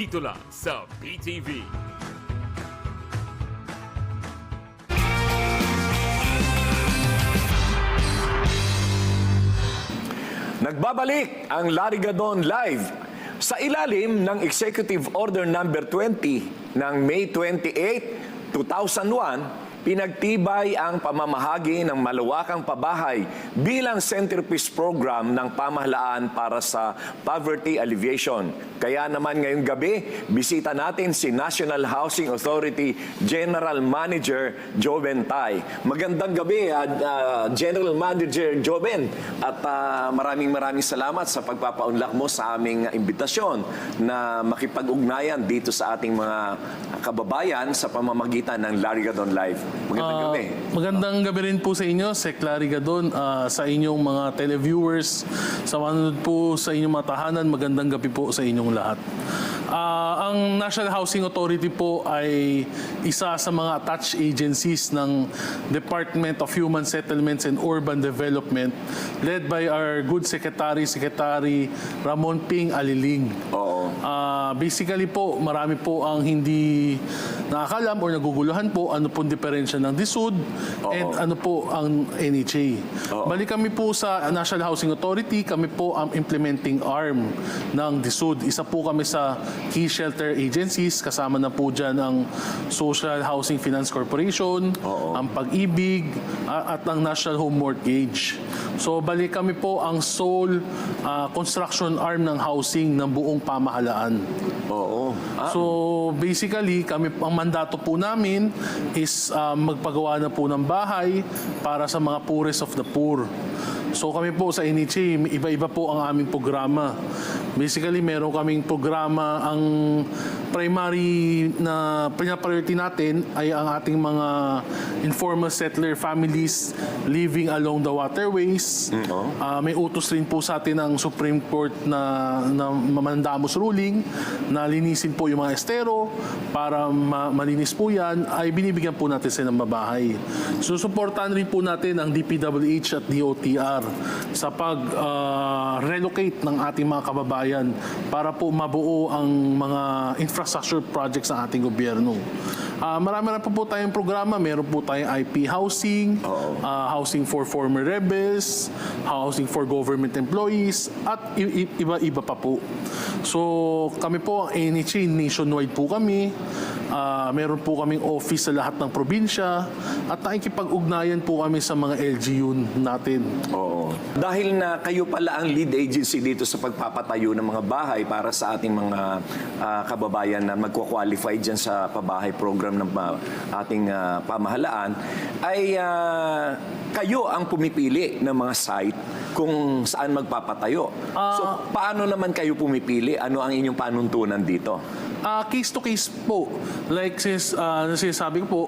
Dito lang sa PTV. Nagbabalik ang Larigadon Live sa ilalim ng Executive Order Number 20 ng May 28, 2001. Pinagtibay ang pamamahagi ng malawakang pabahay bilang centerpiece program ng pamahalaan para sa poverty alleviation. Kaya naman ngayong gabi, bisita natin si National Housing Authority General Manager Joven Tay. Magandang gabi, General Manager Joven. At maraming salamat sa pagpapaunlak mo sa aming imbitasyon na makipag-ugnayan dito sa ating mga kababayan sa pamamagitan ng Larigadon Live. Magandang gabi. Magandang gabi rin po sa inyo, Sec Larigadon, sa inyong mga televiewers, sa manonood po sa inyong mga tahanan, magandang gabi po sa inyong lahat. Ang National Housing Authority po ay isa sa mga attached agencies ng Department of Human Settlements and Urban Development led by our good Secretary Ramon Ping Aliling. Oo. Basically po, marami po ang hindi nakakalam o naguguluhan po ano pong diferensya ng DSUD and ano po ang NHA. Balik kami po sa National Housing Authority, kami po ang implementing arm ng DSUD. Isa po kami sa key shelter agencies, kasama na po dyan ang Social Housing Finance Corporation, ang Pag-ibig, at ang National Home Mortgage. So balik kami po ang sole construction arm ng housing ng buong pamahalaan. Oo. So basically, ang mandato po namin is magpagawa na po ng bahay para sa mga poorest of the poor. So kami po sa NHA, iba-iba po ang aming programa. Basically, meron kaming programa, ang primary na priority natin ay ang ating mga informal settler families living along the waterways. May utos rin po sa atin ang Supreme Court na mandamus ruling na linisin po yung mga estero para malinis po yan, ay binibigyan po natin sila ng mabahay. Susuportahan rin po natin ang DPWH at DOTR sa pag-relocate ng ating mga kababayan para po mabuo ang mga infrastructure projects ng ating gobyerno. Marami na po tayong programa. Meron po tayong IP housing, housing for former rebels, housing for government employees, at iba-iba pa po. So kami po, ang NHA, nationwide po kami. Meron po kaming office sa lahat ng probinsya at nakikipag-ugnayan po kami sa mga LGU natin. Oo. Dahil na kayo pala ang lead agency dito sa pagpapatayo ng mga bahay para sa ating mga kababayan na magko-qualify dyan sa pabahay program ng ating pamahalaan, ay kayo ang pumipili ng mga site kung saan magpapatayo. So, paano naman kayo pumipili? Ano ang inyong panuntunan dito? Case to case po. Like sinasabi ko po,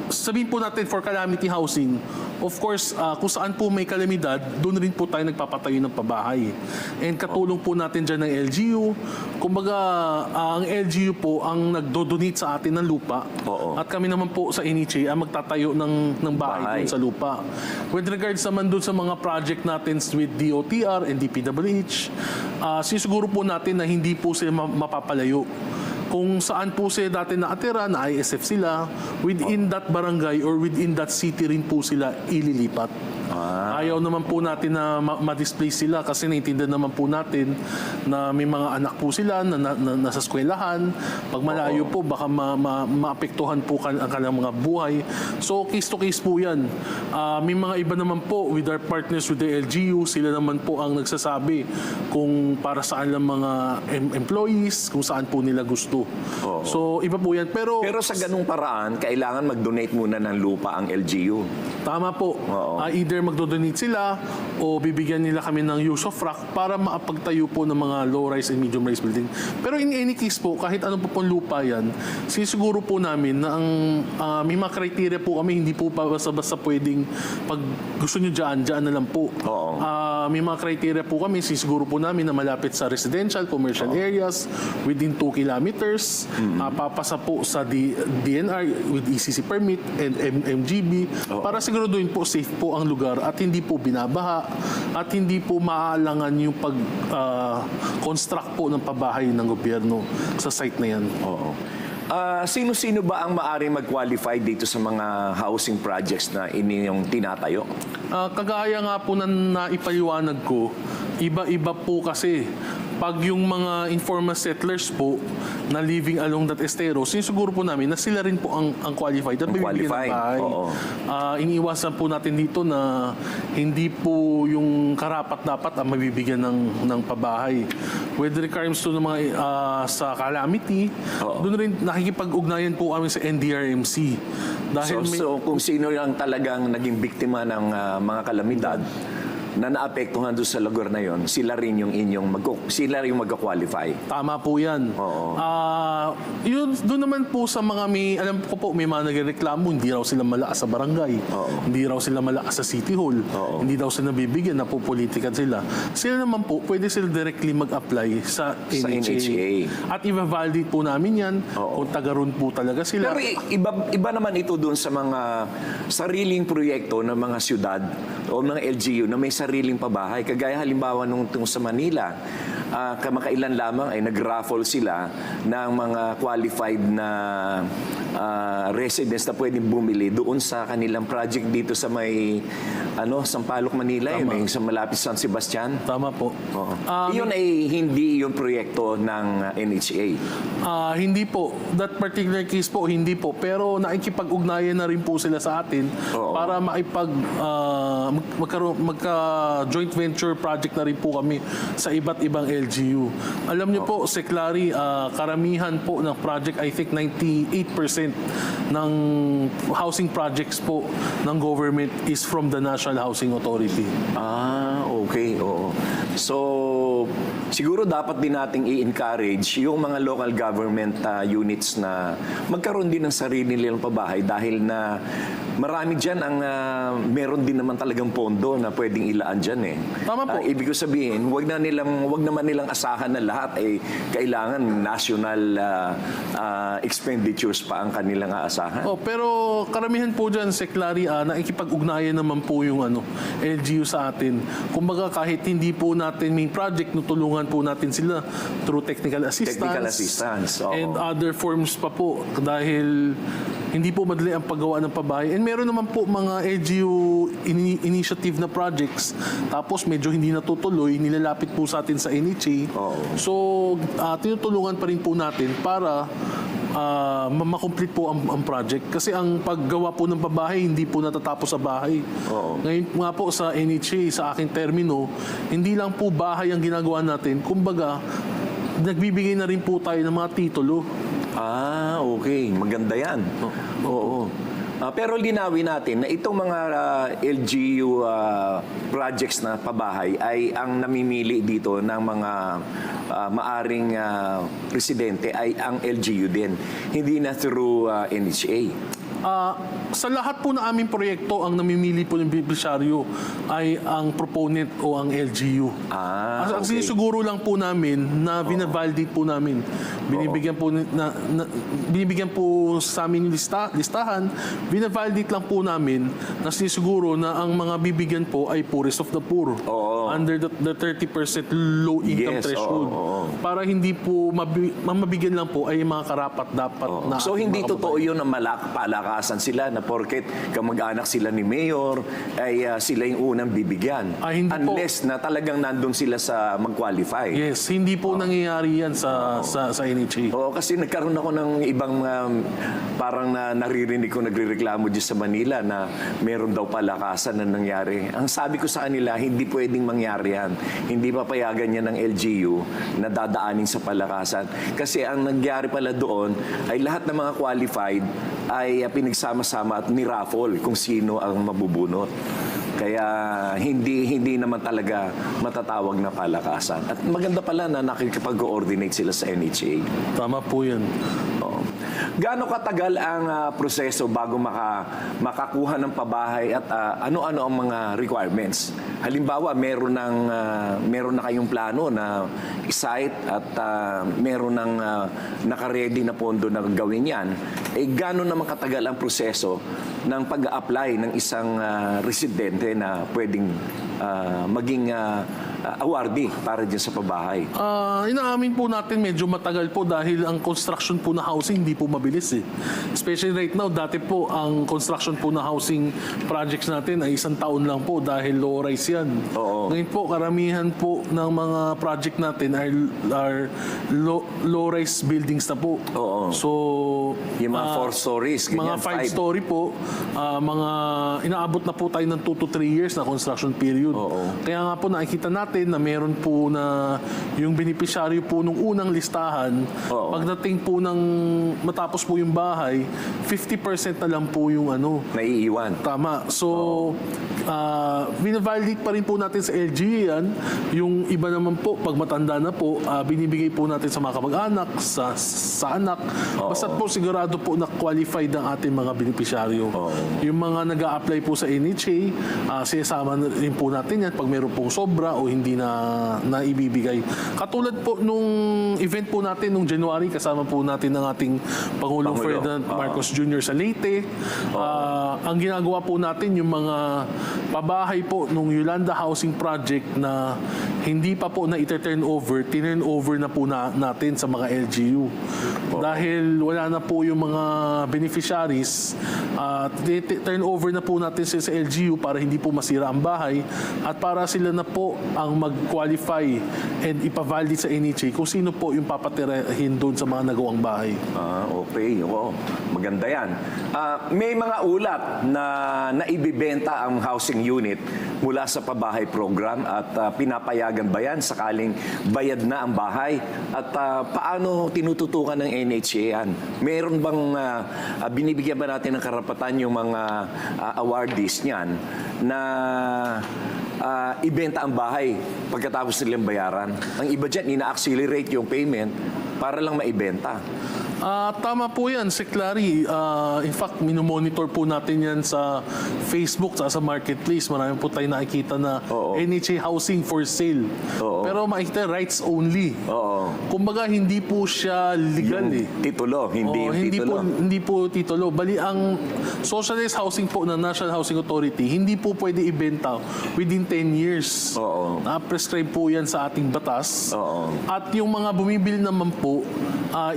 sabihin po natin for calamity housing, of course, kung saan po may kalamidad, doon rin po tayo nagpapatayo ng pabahay. And katulong po natin dyan ng LGU. Kumbaga, ang LGU po ang nagdodonate sa atin ng lupa. At kami naman po sa NHA ang magtatayo ng bahay doon sa lupa. With regards naman doon sa mga project natin with DOTR and DPWH, sisiguro po natin na hindi po sila mapapalayo. Kung saan po sila dati nakatira, na ISF sila, within that barangay or within that city rin po sila ililipat. Ayaw naman po natin na ma-display sila kasi naintindihan naman po natin na may mga anak po sila na nasa eskwelahan. Pag malayo po, baka maapektuhan po ang kanilang mga buhay. So, case to case po yan. May mga iba naman po with our partners with the LGU, sila naman po ang nagsasabi kung para saan lang mga employees, kung saan po nila gusto. So, iba po yan. Pero sa ganung paraan, kailangan mag-donate muna ng lupa ang LGU. Tama po. Either magdodonate sila o bibigyan nila kami ng use of rock para maapagtayo po ng mga low-rise and medium-rise building. Pero in any case po, kahit ano po pong lupa yan, sisiguro po namin na may mga criteria po kami, hindi po basta-basta pwedeng pag gusto nyo dyan na lang po. May mga criteria po kami, sisiguro po namin na malapit sa residential, commercial areas, within 2 kilometers, papasa po sa DNR with ECC permit and MGB, para siguro doon po safe po ang lugar lugar at hindi po binabaha at hindi po maaalangan yung pag-construct po ng pabahay ng gobyerno sa site na yan. Oo. Sino-sino ba ang maaari mag-qualify dito sa mga housing projects na inyong tinatayo? Kagaya nga po na naipaliwanag ko, iba-iba po kasi. Pag yung mga informal settlers po na living along that estero, sinusiguro po namin na sila rin po ang qualified at bibigyan ng bahay. Oo. Iniiwasan po natin dito na hindi po yung karapat-dapat ang mabibigyan ng pabahay. With regards to ng mga sa calamity, Oo. doon rin nakikipag-ugnayan po kami sa NDRMC. Dahil So kung sino yung talagang naging biktima ng mga kalamidad na naapektuhan doon sa lugar na yon, sila rin yung sila rin yung mag-qualify. Tama po yan. Oo. Yun, doon naman po sa mga alam ko po, may mga nagreklamo, hindi raw sila malakas sa barangay. Oo. Hindi raw sila malakas sa City Hall. Oo. Hindi daw sila nabibigyan, napupolitikan sila. Sila naman po, pwede sila directly mag-apply sa NHA. At i-validate po namin yan Oo. kung taga-roon po talaga sila. Pero iba naman ito doon sa mga sariling proyekto ng mga syudad o mga LGU na may sariling pabahay. Kagaya halimbawa nung sa Manila, kamakailan lamang ay nag-raffle sila ng mga qualified na residents na pwedeng bumili doon sa kanilang project dito sa may Sampaloc, Manila, Tama. sa malapit San Sebastian. Tama po. Oo. Iyon ay hindi yung proyekto ng NHA. Hindi po. That particular case po, hindi po. Pero nakikipag-ugnayan na rin po sila sa atin Oo. para magka-joint venture project na rin po kami sa iba't ibang LGU. Alam niyo po, Seclari, karamihan po ng project, I think 98% ng housing projects po ng government is from the National Housing Authority. Okay. Oo. So, siguro dapat din nating i-encourage yung mga local government units na magkaroon din ng sarili nilang pabahay dahil na marami dyan ang meron din naman talagang pondo na pwedeng ilaan dyan eh. Tama po. Ibig ko sabihin, wag naman nilang asahan na lahat ay kailangan national expenditures pa ang kanilang aasahan. Pero karamihan po dyan, Seclari, nakikipag-ugnayan naman po yung LGU sa atin. Kumbaga kahit hindi po natin main project, tulungan po natin sila through technical assistance. Technical assistance, oo. And other forms pa po dahil hindi po madali ang paggawa ng pabahay. And meron naman po mga LGU initiative na projects tapos medyo hindi natutuloy, nilalapit po sa atin sa NHA. Oo. So, tinutulungan pa rin po natin para makomplete po ang project. Kasi ang paggawa po ng pabahay, hindi po natatapos sa bahay. Oo. Ngayon nga po sa NHA, sa aking termino, hindi lang po bahay ang ginagawa natin. Kumbaga, nagbibigay na rin po tayo ng mga titulo. Okay. Maganda yan. Oo. Pero linawin natin na itong mga LGU projects na pabahay ay ang namimili dito ng mga maaring presidente ay ang LGU din. Hindi na through NHA. Sa lahat po na aming proyekto, ang namimili po ng beneficiaryo ay ang proponent o ang LGU. Ang Okay. sinusiguro lang po namin na binavalidate po namin. Binibigyan po binibigyan po sa amin yung listahan, binavalidate lang po namin na sinusiguro na ang mga bibigyan po ay poorest of the poor. Oo. Under the 30% low income Yes, threshold. oo. Para hindi po mabigyan lang po ay mga karapat-dapat na So ating hindi mga totoo yun na palakasan sila na porket kamag-anak sila ni Mayor ay sila yung unang bibigyan. Hindi po. Unless na talagang nandun sila sa mag-qualify. Yes, hindi po nangyayari yan sa NHA. Oo, kasi nagkaroon ako ng ibang parang naririnig ko nagrereklamo dyan sa Manila na meron daw palakasan na nangyari. Ang sabi ko sa kanila, hindi pwedeng mangyari yan. Hindi papayagan yan ng LGU na dadaanin sa palakasan. Kasi ang nangyari pala doon ay lahat ng mga qualified ay pinagsama-sama at niraffle kung sino ang mabubunot. Kaya hindi naman talaga matatawag na palakasan. At maganda pala na nakikipag-coordinate sila sa NHA. Tama po yan. Oo. Gaano katagal ang proseso bago makakuha ng pabahay at ano-ano ang mga requirements? Halimbawa, meron na kayong plano na isite at meron ng naka-ready na pondo na gawin yan. Gaano naman katagal ang proseso ng pag-apply ng isang residente na pwedeng maging awardee para dyan sa pabahay? Inaamin po natin medyo matagal po dahil ang construction po na housing hindi po mabilis eh. Especially right now, dati po ang construction po na housing projects natin ay 1 taon lang po dahil low-rise yan. Oo. Ngayon po, karamihan po ng mga project natin are low-rise buildings na po. Oo. So, Yung mga 4 stories, mga ganyan, 5 story po, mga inaabot na po tayo ng 2 to 3 years na construction period. Oo. Kaya nga po nakikita natin na meron po na yung beneficiaryo po nung unang listahan, Oo. pagdating po ng matapos po yung bahay, 50% na lang po yung ano. Naiiwan. Tama. So, binavalidate pa rin po natin sa LGU yan. Yung iba naman po, pag matanda na po, binibigay po natin sa mga kamag-anak, sa anak. Basta po sigurado po na qualified ang ating mga beneficiaryo. Yung mga nag apply po sa NHA, sinasama na rin po natin yan pag meron pong sobra o hindi na ibibigay. Katulad po nung event po natin nung January, kasama po natin ang ating Pangulong Ferdinand Marcos Jr. sa Leyte. Ang ginagawa po natin yung mga pabahay po nung Yolanda Housing Project na hindi pa po na ita-turn over, tinurn over na po natin sa mga LGU. Dahil wala na po yung mga beneficiaries, turn over na po natin sila sa LGU para hindi po masira ang bahay at para sila na po ang mag-qualify and ipavalidate sa NHA kung sino po yung papatirahin doon sa mga nagawang bahay. Okay. Oo. Maganda yan. May mga ulat na naibibenta ang housing unit mula sa pabahay program at pinapayagan ba yan sakaling bayad na ang bahay? At paano tinututukan ng NHA yan? Meron bang binibigyan ba natin ng karapatan yung mga awardees niyan na ibenta ang bahay pagkatapos nilang bayaran? Ang iba dyan, ina-accelerate yung payment para lang maibenta. Tama po yan, Sec. Larry. In fact, minomonitor po natin yan sa Facebook, sa marketplace. Marami po tayo nakikita na NHA housing for sale. Pero makikita rights only. Kumbaga, hindi po siya legal Yung titulo, hindi yung hindi titulo. hindi po titulo. Bali, ang socialized housing po ng National Housing Authority, hindi po pwede ibenta within 10 years. Na-prescribe po yan sa ating batas. At yung mga bumibili naman po,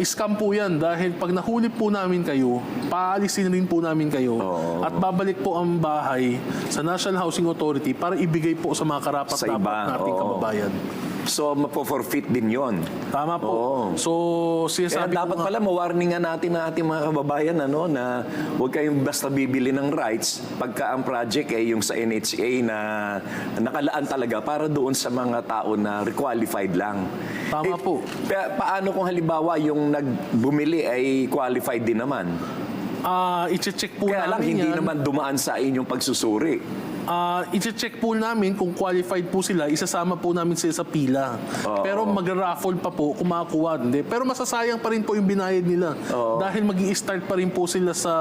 scam po yan dahil pag nahuli po namin kayo, paalisin rin po namin kayo at babalik po ang bahay sa National Housing Authority para ibigay po sa mga karapat-dapat nating kababayan. So, mapo-forfeit din yon. Tama po. So, Kaya sinasabi dapat ko nga, pala mawarningan natin ang ating mga kababayan na huwag kayong basta bibili ng rights pagka ang project ay yung sa NHA na nakalaan talaga para doon sa mga tao na requalified lang. Tama po. Paano kung halimbawa yung nagbumili ay qualified din naman? i-check po Kaya lang namin hindi yan. naman dumaan sa inyong pagsusuri. I-check po namin kung qualified po sila, isasama po namin sila sa pila. Pero mag-raffle pa po kung makakuha. Hindi. Pero masasayang pa rin po yung binayad nila. Dahil mag-i-start pa rin po sila sa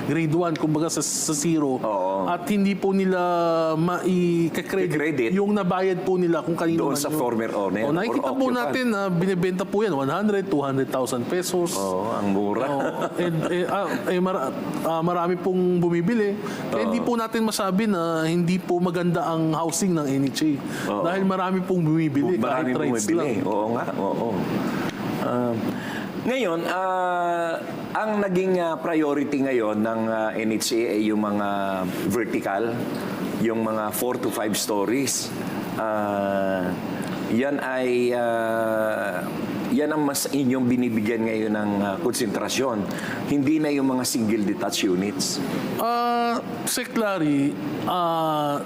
grade 1, kumbaga sa zero. At hindi po nila I-credit yung nabayad po nila kung kanino doon man sa yun. former owner. Nakikita or po occupant. natin na binibenta po yan, 100, 200,000 pesos. Ang mura. Marami pong bumibili. Kaya hindi po natin masabi na hindi po maganda ang housing ng NHA. Dahil marami pong bumibili. Marami kahit rights bumibili. lang. Oo nga, oo. Ngayon, ang naging priority ngayon ng NHA ay yung mga vertical, yung mga 4 to 5 stories. Yan ang mas inyong binibigyan ngayon ng konsentrasyon. Hindi na yung mga single detached units. Sec. Larry,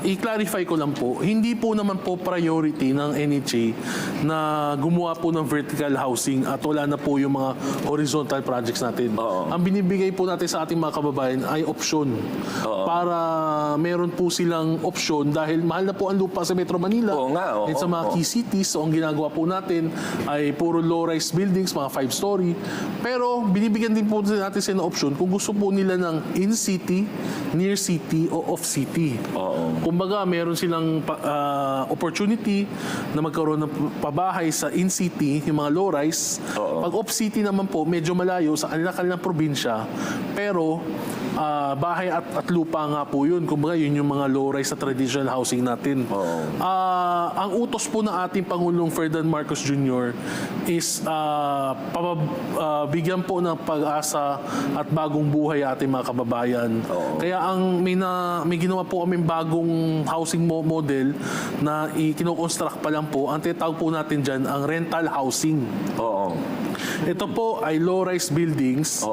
i-clarify ko lang po, hindi po naman po priority ng NHA na gumawa po ng vertical housing at wala na po yung mga horizontal projects natin. Ang binibigay po natin sa ating mga kababayan ay option. Para meron po silang option dahil mahal na po ang lupa sa Metro Manila. Oo nga, oo, and sa mga key cities. So ang ginagawa po natin ay puro low low-rise buildings, mga 5-story. Pero binibigyan din po natin sila ng option kung gusto po nila ng in-city, near-city, o off-city. Kumbaga, meron silang opportunity na magkaroon ng pabahay sa in-city, yung mga low-rise. Pag off-city naman po, medyo malayo sa kanilang probinsya. Pero bahay at lupa nga po yun. Kumbaga, yun yung mga low-rise sa traditional housing natin. Ang utos po ng ating Pangulong Ferdinand Marcos Jr. is bigyan po ng pag-asa at bagong buhay ating mga kababayan. Kaya may ginawa po kaming bagong housing model na kinoconstruct pa lang po. Ang tinatawag po natin dyan, ang rental housing. Ito po ay low-rise buildings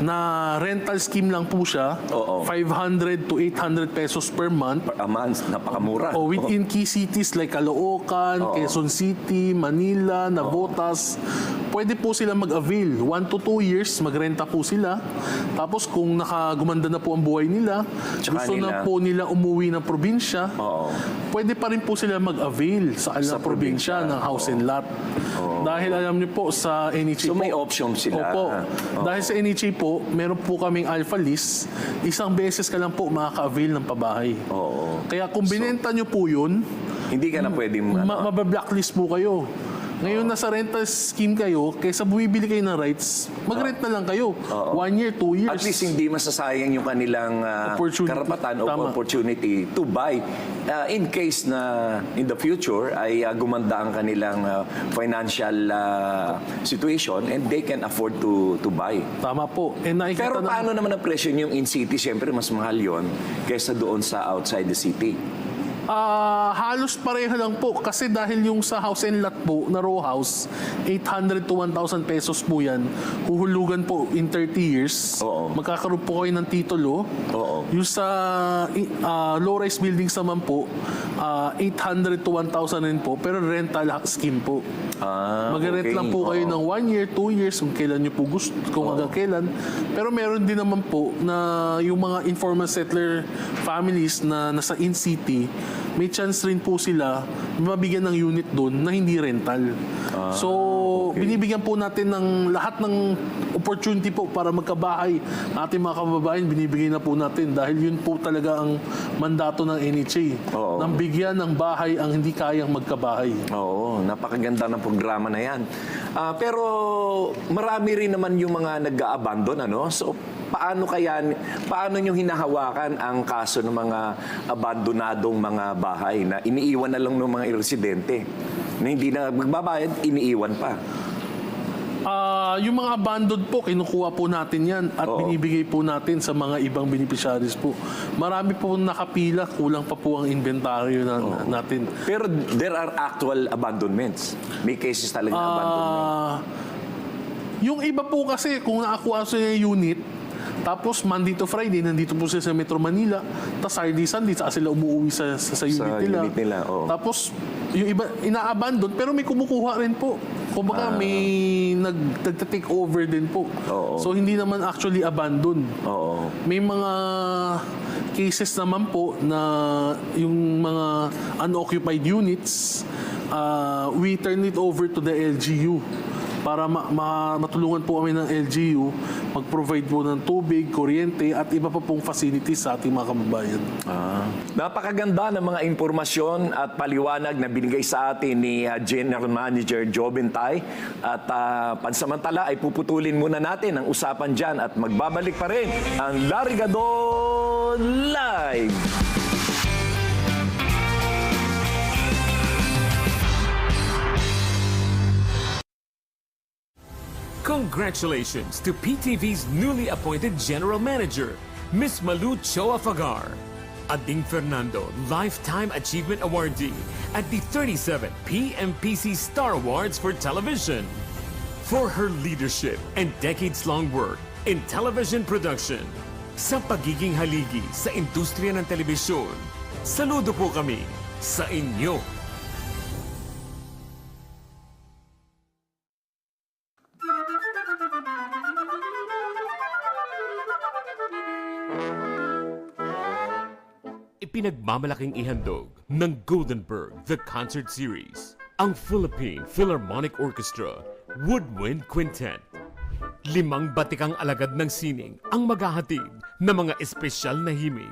na rental scheme lang po siya. 500 to 800 pesos per month. A month, napakamura. Within key cities like Caloocan, Quezon City, Manila, Navotas, pwede po sila mag-avail. 1 to 2 years, magrenta po sila. Tapos kung nakagumanda na po ang buhay nila, gusto na po nila umuwi ng probinsya, pwede pa rin po sila mag-avail sa kanilang probinsya ng house and lot. Dahil alam niyo po sa NHA So may option sila. Dahil sa NHA po, meron po kaming alpha list, isang beses ka lang po makaka-avail ng pabahay. Kaya kung binenta niyo po yun, hindi ka na pwedeng mabablacklist po kayo. Ngayon, nasa rental scheme kayo, kaysa bumibili kayo ng rights, mag-rent na lang kayo. 1 year, 2 years. At least hindi masasayang yung kanilang karapatan o opportunity to buy. In case na in the future ay gumanda ang kanilang financial situation and they can afford to buy. Tama po. Pero paano naman ang presyo yung in-city? Siyempre, mas mahal yon kaysa doon sa outside the city. Halos pareho lang po kasi dahil yung sa house and lot po na row house 800 to 1,000 pesos po yan, huhulugan po in 30 years. Magkakaroon po kayo ng titulo. Yung sa low-rise buildings naman po 800 to 1,000 rin po, pero rental scheme po. Mag-rent lang po kayo ng 1 year, 2 years kung kailan nyo po gusto, kung hanggang kailan. Pero meron din naman po na yung mga informal settler families na nasa in-city, may chance rin po sila mabigyan ng unit doon na hindi rental. Binibigyan po natin ng lahat ng opportunity po para magkabahay. Ating mga kababayan, binibigyan na po natin dahil yun po talaga ang mandato ng NHA. Nang bigyan ng bahay ang hindi kayang magkabahay. Napakaganda ng programa na yan. Pero marami rin naman yung mga nag-a-abandon, ano? So, paano nyo hinahawakan ang kaso ng mga abandonadong mga bahay na iniiwan na lang ng mga residente na hindi na magbabayad, iniiwan pa? Yung mga abandoned po, kinukuha po natin yan at binibigay po natin sa mga ibang beneficiaries po. Marami po nakapila, kulang pa po ang inventaryo natin. Pero there are actual abandonments. May cases talaga na abandonment. Yung iba po kasi, kung nakakuha sa unit, tapos Monday to Friday, nandito po sila sa Metro Manila. Tapos Saturday, Sunday, saka sila umuwi sa unit nila. Tapos, yung iba, ina-abandon, pero may kumukuha rin po. Kumbaga, may nag-take over din po. So, hindi naman actually abandon. May mga cases naman po na yung mga unoccupied units, we turn it over to the LGU para matulungan po kami ng LGU mag-provide po ng tubig, kuryente at iba pa pong facilities sa ating mga kababayan. Napakaganda ng mga impormasyon at paliwanag na binigay sa atin ni General Manager Jobin Tay. At pansamantala ay puputulin muna natin ang usapan dyan at magbabalik pa rin ang Larry Gadon Live! Congratulations to PTV's newly appointed General Manager, Miss Malu Choa Fagar. Ading Fernando, Lifetime Achievement Awardee at the 37th PMPC Star Awards for Television. For her leadership and decades-long work in television production, sa pagiging haligi sa industriya ng telebisyon, saludo po kami sa inyo. Ipinagmamalaking ihandog ng Goldenberg The Concert Series, ang Philippine Philharmonic Orchestra Woodwind Quintet. 5 batikang alagad ng sining ang maghahatid ng mga espesyal na himig.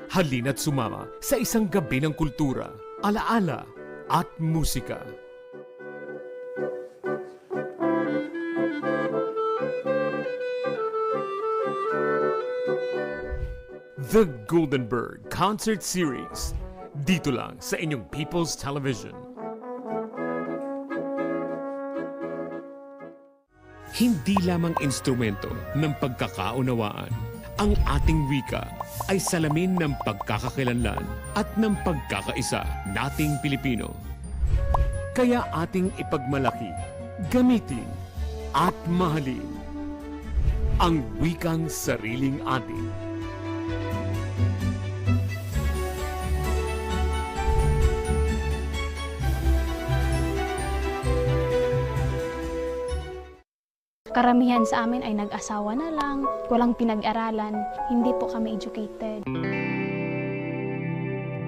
Halina't sumama sa isang gabi ng kultura, alaala at musika. The Goldenberg Concert Series. Dito lang sa inyong People's Television. Hindi lamang instrumento ng pagkakaunawaan. Ang ating wika ay salamin ng pagkakakilanlan at ng pagkakaisa nating Pilipino. Kaya ating ipagmalaki, gamitin at mahalin ang wikang sariling atin. Karamihan sa amin ay nag-asawa na lang, walang pinag-aralan, hindi po kami educated.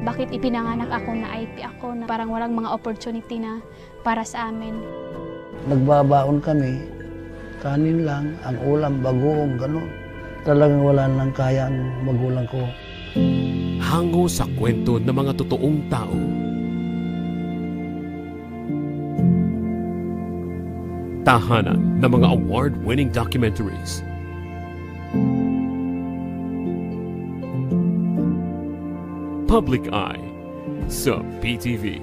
Bakit ipinanganak ako na IP ako na parang walang mga opportunity na para sa amin? Nagbabaon kami, kanin lang, ang ulam, bagoong, gano'n. Talagang wala nang kaya ang magulang ko. Hango sa kwento ng mga totoong tao. Tahanan ng mga award-winning documentaries. Public Eye sa PTV.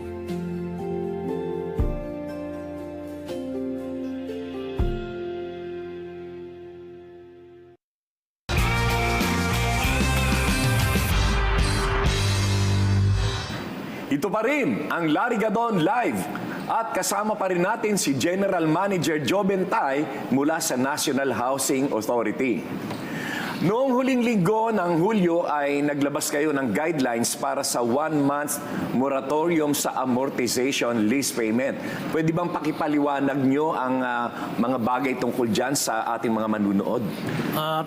Ito pa rin ang Larigadon Live. At kasama pa rin natin si General Manager Joe Bentay mula sa National Housing Authority. Noong huling linggo ng Hulyo ay naglabas kayo ng guidelines para sa 1-month moratorium sa amortization lease payment. Pwede bang pakipaliwanag nyo ang mga bagay tungkol dyan sa ating mga manunood?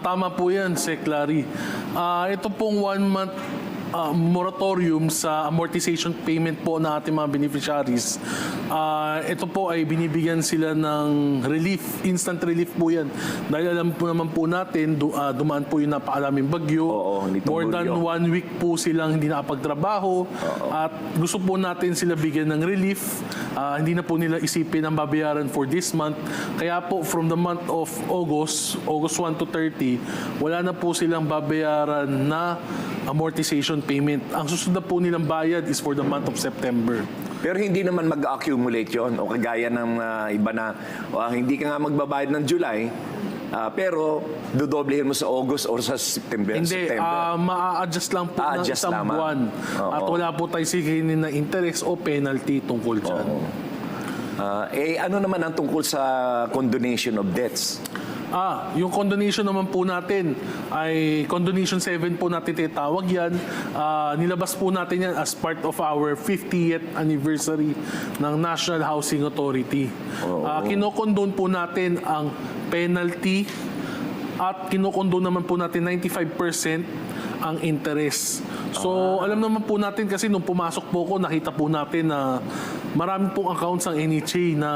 Tama po yan, Sec. Larry. Ito pong 1-month moratorium sa amortization payment po ng ating mga beneficiaries. Ito po ay binibigyan sila ng relief, instant relief po yan. Dahil alam po naman po natin, dumaan po yung napakalaming bagyo. More than 1 week po silang hindi nakapagtrabaho. At gusto po natin sila bigyan ng relief. Hindi na po nila isipin ang babayaran for this month. Kaya po from the month of August 1 to 30, wala na po silang babayaran na amortization payment. Ang susunod na po nilang bayad is for the month of September. Pero hindi naman mag-accumulate yon o kagaya ng iba na hindi ka nga magbabayad ng July, pero dodoblehin mo sa August or sa September. Hindi, ma-adjust lang po ng isang buwan. At wala po tayo siginin na interest o penalty tungkol dyan. Ano naman ang tungkol sa condonation of debts? Yung condonation naman po natin ay condonation 7 po natin tinatawag yan. Nilabas po natin yan as part of our 50th anniversary ng National Housing Authority. Kinokondone po natin ang penalty at kinokondone naman po natin 95% ang interest. So, alam naman po natin kasi nung pumasok po ko, nakita po natin na marami pong accounts ang NHA na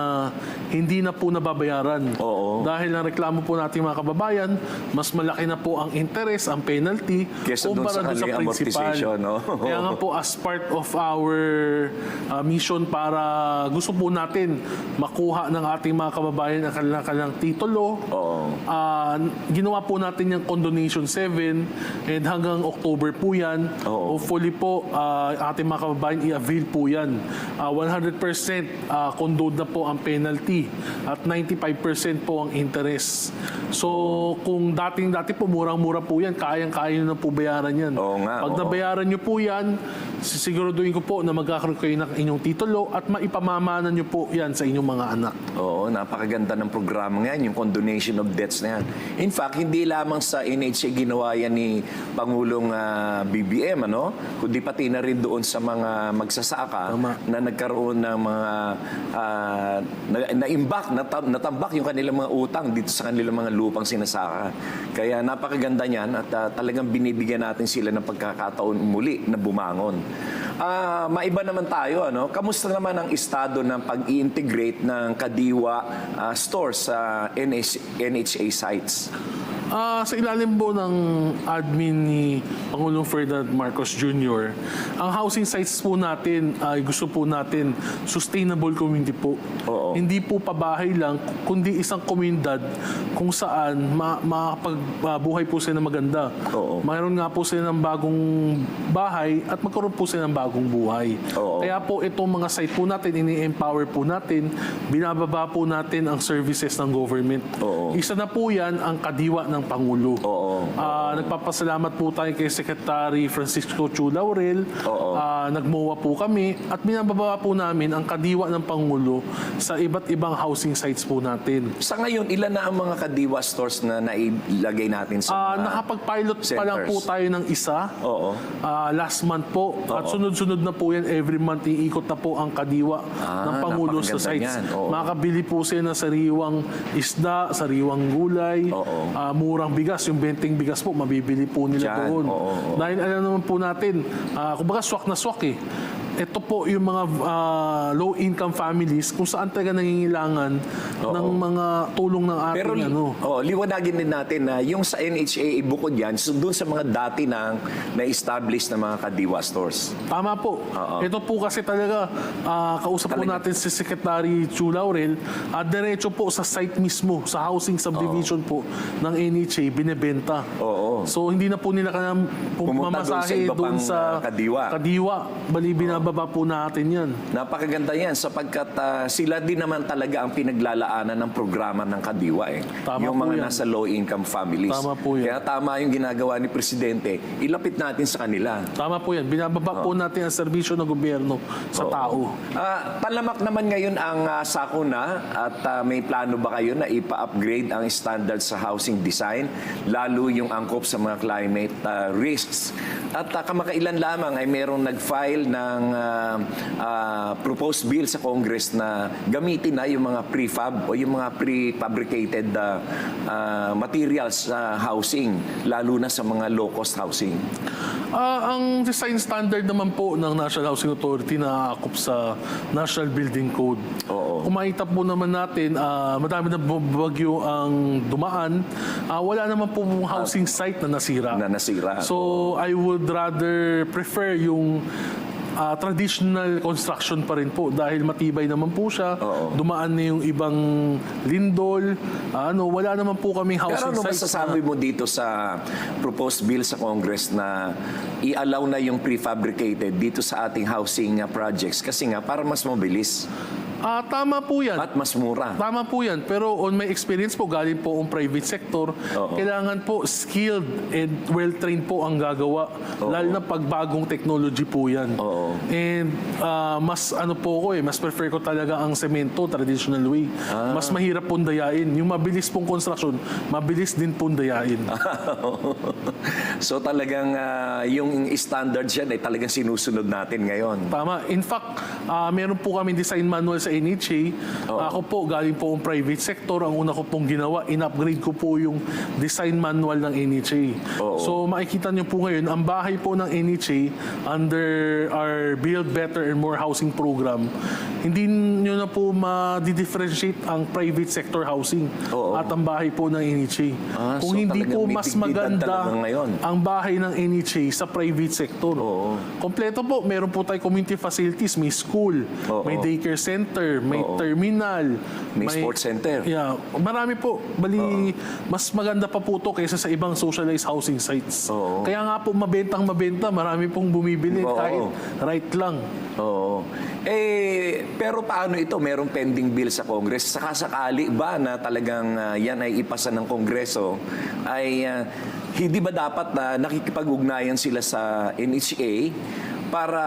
hindi na po nababayaran. Dahil ang reklamo po natin mga kababayan, mas malaki na po ang interest, ang penalty, kumpara doon sa principal. Kaya nga po as part of our mission para gusto po natin makuha ng ating mga kababayan ang kanilang titulo, ginawa po natin yung condonation 7 and hanggang October po yan. Hopefully po ating mga kababayan i-avail po yan. 100% condoned na po ang penalty at 95% po ang interest. So kung dati po murang-mura po yan, kayang-kaya nyo na po bayaran yan. Pag nabayaran nyo po yan, sisiguraduhin ko po na magkakaroon kayo ng inyong titulo at maipamamanan nyo po yan sa inyong mga anak. Napakaganda ng programa nga yan, yung condonation of debts na yan. In fact, hindi lamang sa NHA ginawa yan ni Pangulong BBM, kundi pati na rin doon sa mga magsasaka na nagkaroon ng mga natambak yung kanilang mga utang dito sa kanilang mga lupang sinasaka. Kaya napakaganda niyan at talagang binibigyan natin sila ng pagkakataon muli na bumangon. Maiba naman tayo, ano? Kamusta naman ang estado ng pag-i-integrate ng Kadiwa stores sa NHA sites? Sa ilalim po ng admin ni Pangulong Ferdinand Marcos Jr., ang housing sites po natin ay gusto po natin sustainable community po. Oo. Hindi po pabahay lang, kundi isang komunidad kung saan makakapagbuhay po sila ng maganda. Oo. Mayroon nga po sila ng bagong bahay at magkaroon po sila ng bagong buhay. Oo. Kaya po itong mga site po natin, ini-empower po natin, binababa po natin ang services ng government. Oo. Isa na po yan ang Kadiwa ng Pangulo. Oo. Nagpapasalamat po tayo kay Secretary Francisco Chu Laurel. Oo. Nagmowa po kami at binababa po namin ang Kadiwa ng Pangulo sa iba't ibang housing sites po natin. Sa ngayon, ilan na ang mga Kadiwa stores na nailagay natin sa mga Nakapag-pilot pa lang po centers? tayo ng isa. Oo. Last month po. At sunod-sunod na po yan. Every month, iikot na po ang Kadiwa ng Pangulo sa napakaganda sites. niyan. Oo. Makakabili po sila ng sariwang isda, sariwang gulay, Oo. murang bigas. Yung benting bigas po, mabibili po nila Diyan. doon. Oo. Dahil alam naman po natin, kumbaga swak na swak eh. Ito po yung mga low-income families kung saan talaga nangingilangan ng mga tulong ng ating Pero liwanagin din natin na yung sa NHA, bukod yan, so doon sa mga dati nang na-establish na mga Kadiwa stores. Tama po. Oo. Ito po kasi talaga, kausap po natin si Secretary Chu Laurel, diretso po sa site mismo, sa housing subdivision po ng NHA, binebenta. Oo. So hindi na po nila kailangan Pumunta mamasahe iba doon pang, sa Kadiwa. Bali, binababa po natin yan. Napakaganda yan sapagkat sila din naman talaga ang pinaglalaanan ng programa ng Kadiwa. Tama yung po mga yan. nasa low-income families. Tama po yan. Kaya tama yung ginagawa ni Presidente. Ilapit natin sa kanila. Tama po yan. Binababa po natin ang serbisyo ng gobyerno sa tao. Palamak naman ngayon ang sakuna at may plano ba kayo na ipa-upgrade ang standards sa housing design, lalo yung angkop sa mga climate risks. At kamakailan lamang ay merong nag-file ng proposed bill sa Congress na gamitin na yung mga prefab o yung mga prefabricated materials sa housing, lalo na sa mga low-cost housing. Ang design standard naman po ng National Housing Authority na akop sa National Building Code. Oo. Kung makita po naman natin, madami na bagyo ang dumaan. Wala naman po housing site na nasira. Na nasira. So, I would rather prefer yung traditional construction pa rin po dahil matibay naman po siya. Oo. Dumaan na yung ibang lindol. Wala naman po kaming Pero housing ano sites. masasabi mo dito sa proposed bill sa Congress na i-allow na yung prefabricated dito sa ating housing projects? Kasi nga, para mas mabilis Tama po yan. at mas mura. Tama po yan. Pero on my experience po, galing po ang private sector, Oo. kailangan po skilled and well-trained po ang gagawa. Oo. Lalo na pag bagong technology po yan. Oo. And mas mas prefer ko talaga ang semento, traditional way. Mas mahirap pong dayain. Yung mabilis pong construction, mabilis din pong dayain. So talagang yung standards yan ay talagang sinusunod natin ngayon. Tama. In fact, meron po kami design manual sa NHA. Ako po, galing po ang private sector. Ang una ko pong ginawa, in-upgrade ko po yung design manual ng NHA. Oo. So makikita nyo po ngayon, ang bahay po ng NHA under our Build Better and More Housing Program, hindi nyo na po ma-differentiate ang private sector housing Oo. at ang bahay po ng NHA. So Kung hindi talagang po may mas dignidad maganda talaga ngayon. ang bahay ng NHA sa private sector. Oo. Kompleto po, meron po tayo community facilities, may school, Oo. may daycare center, may Oo. terminal, May sports center. Yeah, marami po. Bali, mas maganda pa po to kaysa sa ibang socialized housing sites. Oo. Kaya nga po mabenta, marami pong bumibili Oo. kahit right lang. Oo. Pero paano ito? Merong pending bill sa Congress. Sakasakali ba na talagang yan ay ipasa ng Kongreso, ay hindi ba dapat na nakikipag-ugnayan sila sa NHA para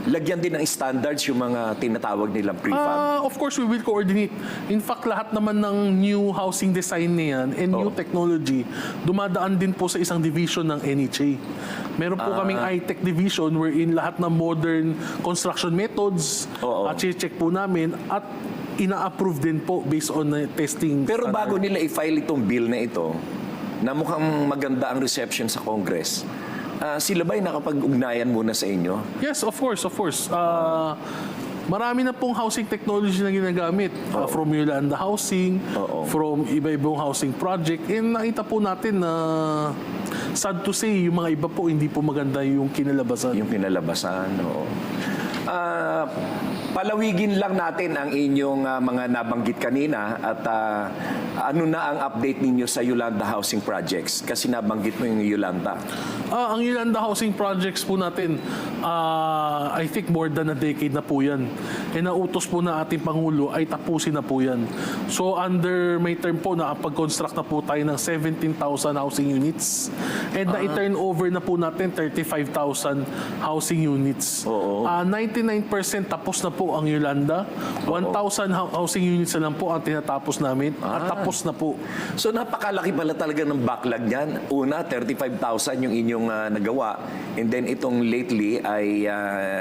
lagyan din ng standards yung mga tinatawag nilang prefab? Of course, we will coordinate. In fact, lahat naman ng new housing design niyan and new technology, dumadaan din po sa isang division ng NHA. Meron po kaming iTech division wherein lahat ng modern construction methods Oo. at check po namin at ina-approve din po based on testing. Pero standard. bago nila i-file itong bill na ito, na mukhang maganda ang reception sa Congress, Sila ba'y nakapag-ugnayan muna sa inyo? Yes, of course, of course. Marami na pong housing technology na ginagamit. From Yolanda Housing, from iba-ibang housing project. And nakita po natin na sad to say, yung mga iba po hindi po maganda yung kinalabasan. Yung kinalabasan, oo. Palawigin lang natin ang inyong mga nabanggit kanina at ano na ang update ninyo sa Yolanda Housing Projects? Kasi nabanggit mo yung Yolanda. Ang Yolanda Housing Projects po natin, I think more than a decade na po yan. E nautos po na ating Pangulo ay tapusin na po yan. So under may term po na pag-construct na po tayo ng 17,000 housing units. And na-turn over na po natin 35,000 housing units. 99% tapos na po ang Yolanda. 1,000 housing units na lang po ang tinatapos namin. At tapos na po. So napakalaki pala talaga ng backlog niyan. Una, 35,000 yung inyong nagawa. And then itong lately ay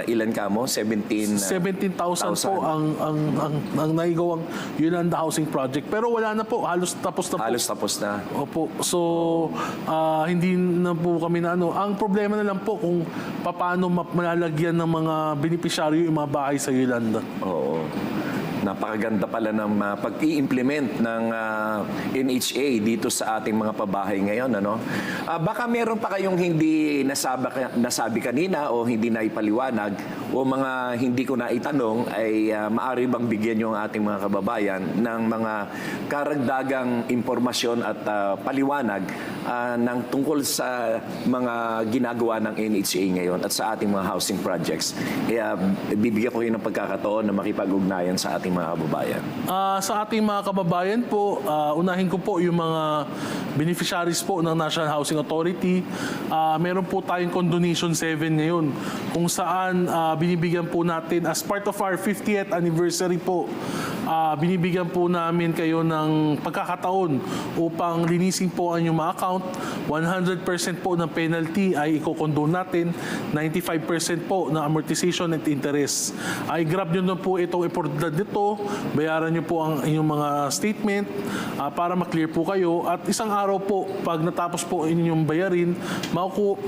ilan ka mo? 17,000 po ang naigawang Yolanda Housing Project. Pero wala na po. Halos tapos na po. Halos tapos na. Opo. So, hindi na po kami na ano. Ang problema na lang po kung paano malalagyan ng mga beneficiaryo yung mga bahay sa Yolanda. Oo. Napakaganda pala ng pag-i-implement ng NHA dito sa ating mga pabahay ngayon. Ano? Baka meron pa kayong hindi nasabi kanina o hindi naipaliwanag o mga hindi ko naitanong ay maaari bang bigyan yung ating mga kababayan ng mga karagdagang impormasyon at paliwanag ng tungkol sa mga ginagawa ng NHA ngayon at sa ating mga housing projects. Kaya bibigyan ko kayo ng pagkakataon na makipag-ugnayan sa ating mga kababayan. Sa ating mga kababayan po, unahin ko po yung mga beneficiaries po ng National Housing Authority. Meron po tayong Condonation 7 ngayon kung saan binibigyan po natin as part of our 50th anniversary po, binibigyan po namin kayo ng pagkakataon upang linisin po ang inyong mga account. 100% po ng penalty ay i-condone natin. 95% po ng amortization at interest. Ay grab nyo na po itong oportunidad nito. Bayaran nyo po ang inyong mga statement para maklear po kayo. At isang araw po, pag natapos po inyong bayarin,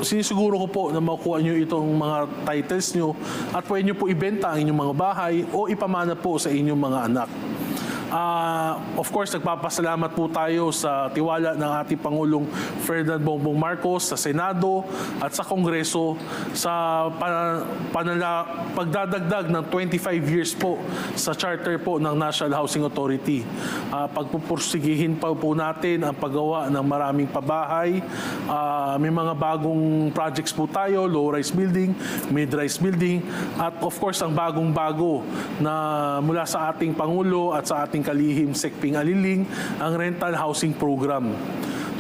sinisiguro ko po na makukuha nyo itong mga titles nyo at pwede nyo po ibenta ang inyong mga bahay o ipamana po sa inyong mga anak. Of course, nagpapasalamat po tayo sa tiwala ng ating Pangulong Ferdinand Bongbong Marcos sa Senado at sa Kongreso sa pagdadagdag ng 25 years po sa charter po ng National Housing Authority. Pagpupursigihin pa po natin ang paggawa ng maraming pabahay. May mga bagong projects po tayo, low-rise building, mid-rise building, at of course, ang bagong-bago na mula sa ating Pangulo at sa ating kalihim Sekping Aliling, ang rental housing program.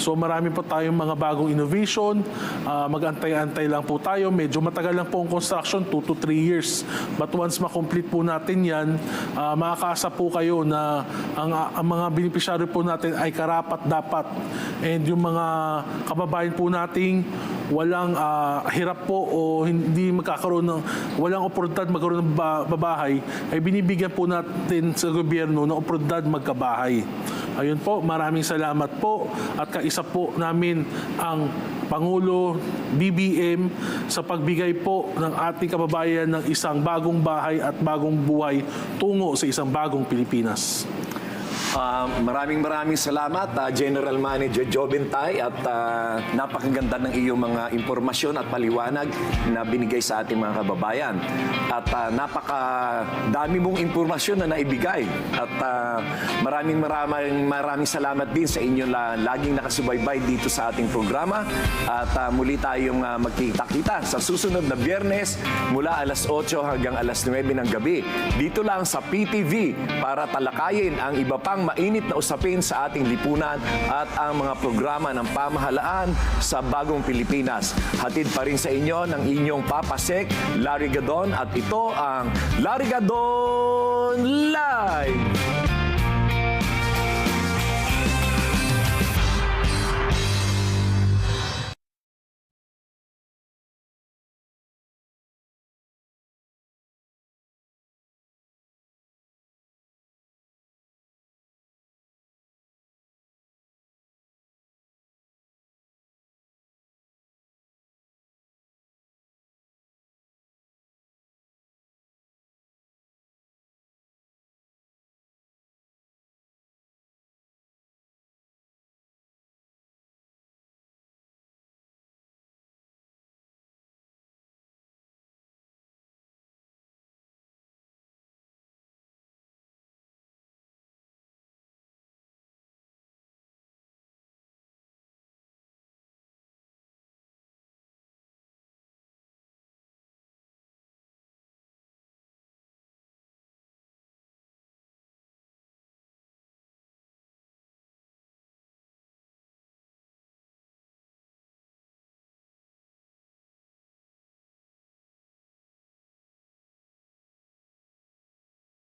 So marami po tayong mga bagong innovation. Mag-antay-antay lang po tayo. Medyo matagal lang po ang construction, 2 to 3 years. But once ma-complete po natin yan, makakaasa po kayo na ang mga beneficiary po natin ay karapat-dapat. And yung mga kababayan po nating walang hirap po o hindi magkakaroon ng walang oportunidad magkaroon ng babahay, ay binibigyan po natin sa gobyerno ng oportunidad magkabahay. Ayun po, maraming salamat po at kaisa po namin ang Pangulo, BBM sa pagbigay po ng ating kababayan ng isang bagong bahay at bagong buhay tungo sa isang bagong Pilipinas. Maraming salamat, General Manager Jobentay, at napakaganda ng iyong mga impormasyon at paliwanag na binigay sa ating mga kababayan. At napakadami mong impormasyon na naibigay. At maraming salamat din sa inyo laging nakasubaybay dito sa ating programa. At muli tayong magkita-kita sa susunod na Biyernes mula alas 8 hanggang alas 9 ng gabi. Dito lang sa PTV para talakayin ang iba pang mainit na usapin sa ating lipunan at ang mga programa ng pamahalaan sa bagong Pilipinas. Hatid pa rin sa inyo ng inyong papasek, Larry Gadon, at ito ang Larry Gadon Live!